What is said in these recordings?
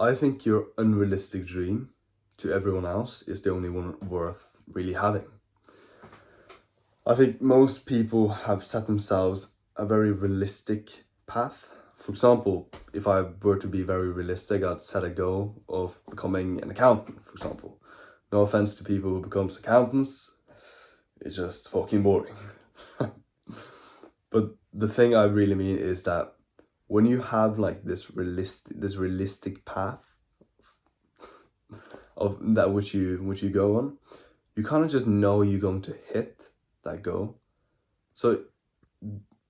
I think your unrealistic dream to everyone else is the only one worth really having. I think most people have set themselves a very realistic path. For example, if I were to be very realistic, I'd set a goal of becoming an accountant, for example. No offense to people who becomes accountants, it's just fucking boring. But the thing I really mean is that when you have like this realistic path of that which you go on, you kind of just know you're going to hit that goal. So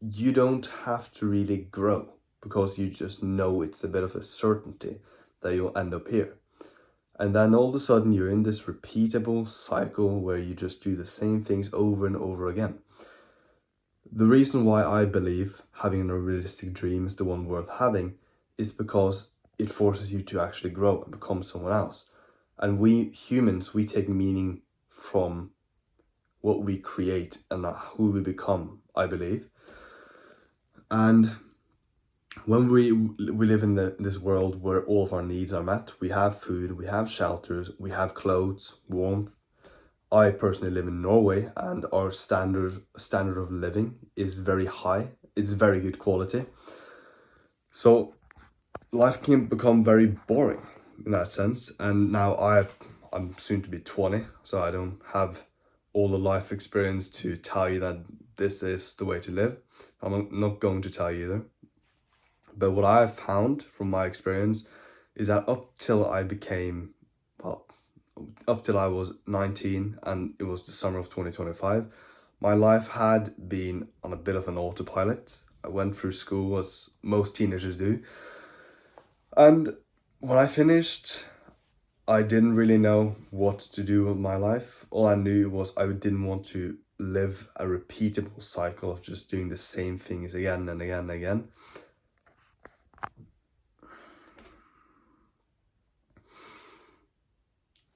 you don't have to really grow because you just know it's a bit of a certainty that you'll end up here. And then all of a sudden you're in this repeatable cycle where you just do the same things over and over again. The reason why I believe having an unrealistic dream is the one worth having is because it forces you to actually grow and become someone else. And we humans, we take meaning from what we create and not who we become, I believe. And when we live in this world where all of our needs are met, we have food, we have shelters, we have clothes, warmth. I personally live in Norway and our standard of living is very high. It's very good quality. So life can become very boring in that sense. And now I'm soon to be 20, so I don't have all the life experience to tell you that this is the way to live. I'm not going to tell you either. But what I've found from my experience is that up till I was 19 and it was the summer of 2025, my life had been on a bit of an autopilot. I went through school as most teenagers do. And when I finished, I didn't really know what to do with my life. All I knew was I didn't want to live a repeatable cycle of just doing the same things again and again and again.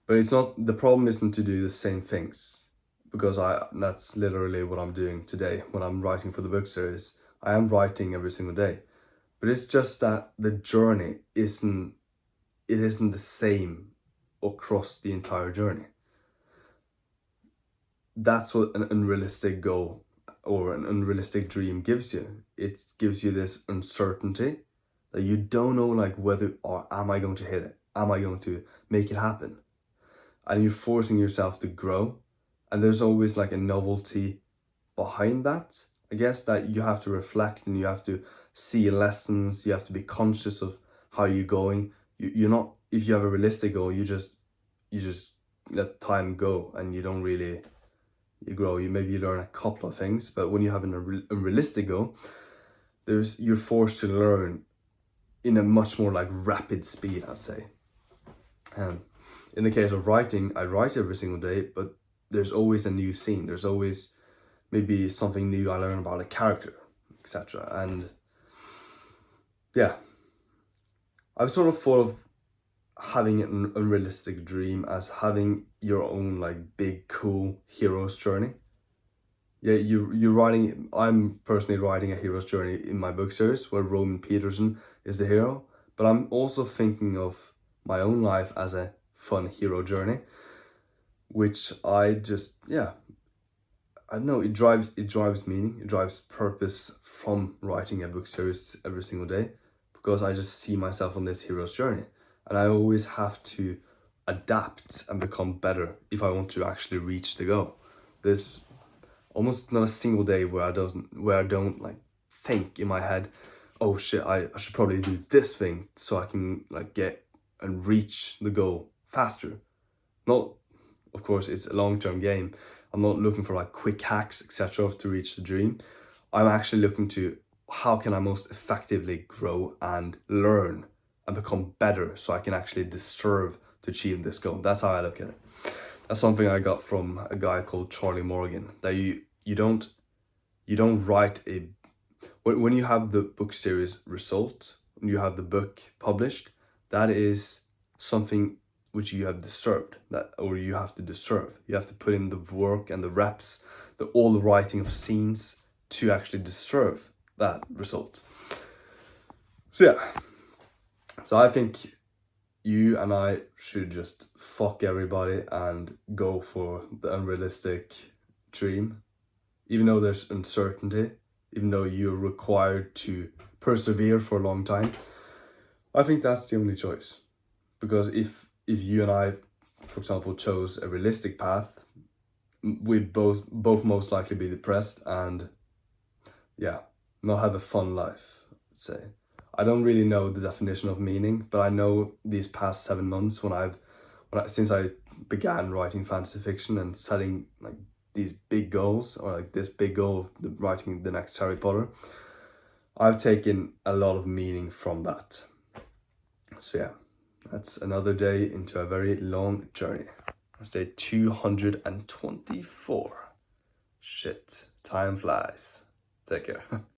But the problem isn't to do the same things, because that's literally what I'm doing today when I'm writing for the book series. I am writing every single day, but it's just that the journey isn't the same across the entire journey. That's what an unrealistic goal or an unrealistic dream gives you. It gives you this uncertainty that you don't know, like, whether or am I going to hit it? Am I going to make it happen? And you're forcing yourself to grow. And there's always like a novelty behind that. I guess that you have to reflect and you have to see lessons. You have to be conscious of how you're going. You're not, if you have a realistic goal, you just let time go and you don't really, you grow. Maybe you learn a couple of things, but when you have an unrealistic goal, you're forced to learn in a much more like rapid speed, I'd say. In the case of writing, I write every single day, but there's always a new scene. There's always maybe something new I learn about a character, etc. And yeah, I've sort of thought of having an unrealistic dream as having your own like big cool hero's journey. Yeah, you're writing. I'm personally writing a hero's journey in my book series where Roman Peterson is the hero, but I'm also thinking of my own life as a fun hero journey, which I don't know, it drives meaning, it drives purpose from writing a book series every single day, because I just see myself on this hero's journey, and I always have to adapt and become better if I want to actually reach the goal. There's almost not a single day where I don't like think in my head, oh shit, I should probably do this thing so I can like get and reach the goal faster. Not, of course, it's a long-term game. I'm not looking for like quick hacks, etc. to reach the dream. I'm actually looking to how can I most effectively grow and learn and become better so I can actually deserve to achieve this goal. That's how I look at it. That's something I got from a guy called Charlie Morgan, that you don't write when you have the book series result, when you have the book published, that is something which you have deserved, or you have to deserve. You have to put in the work and the reps, all the writing of scenes to actually deserve that result. So yeah, so I think you and I should just fuck everybody and go for the unrealistic dream, even though there's uncertainty, even though you're required to persevere for a long time. I think that's the only choice. Because if you and I, for example, chose a realistic path, we'd both most likely be depressed and yeah, not have a fun life, I'd say. I don't really know the definition of meaning, but I know these past 7 months since I began writing fantasy fiction and setting like these big goals, or like this big goal of writing the next Harry Potter, I've taken a lot of meaning from that. So yeah, that's another day into a very long journey. That's day 224. Shit, time flies. Take care.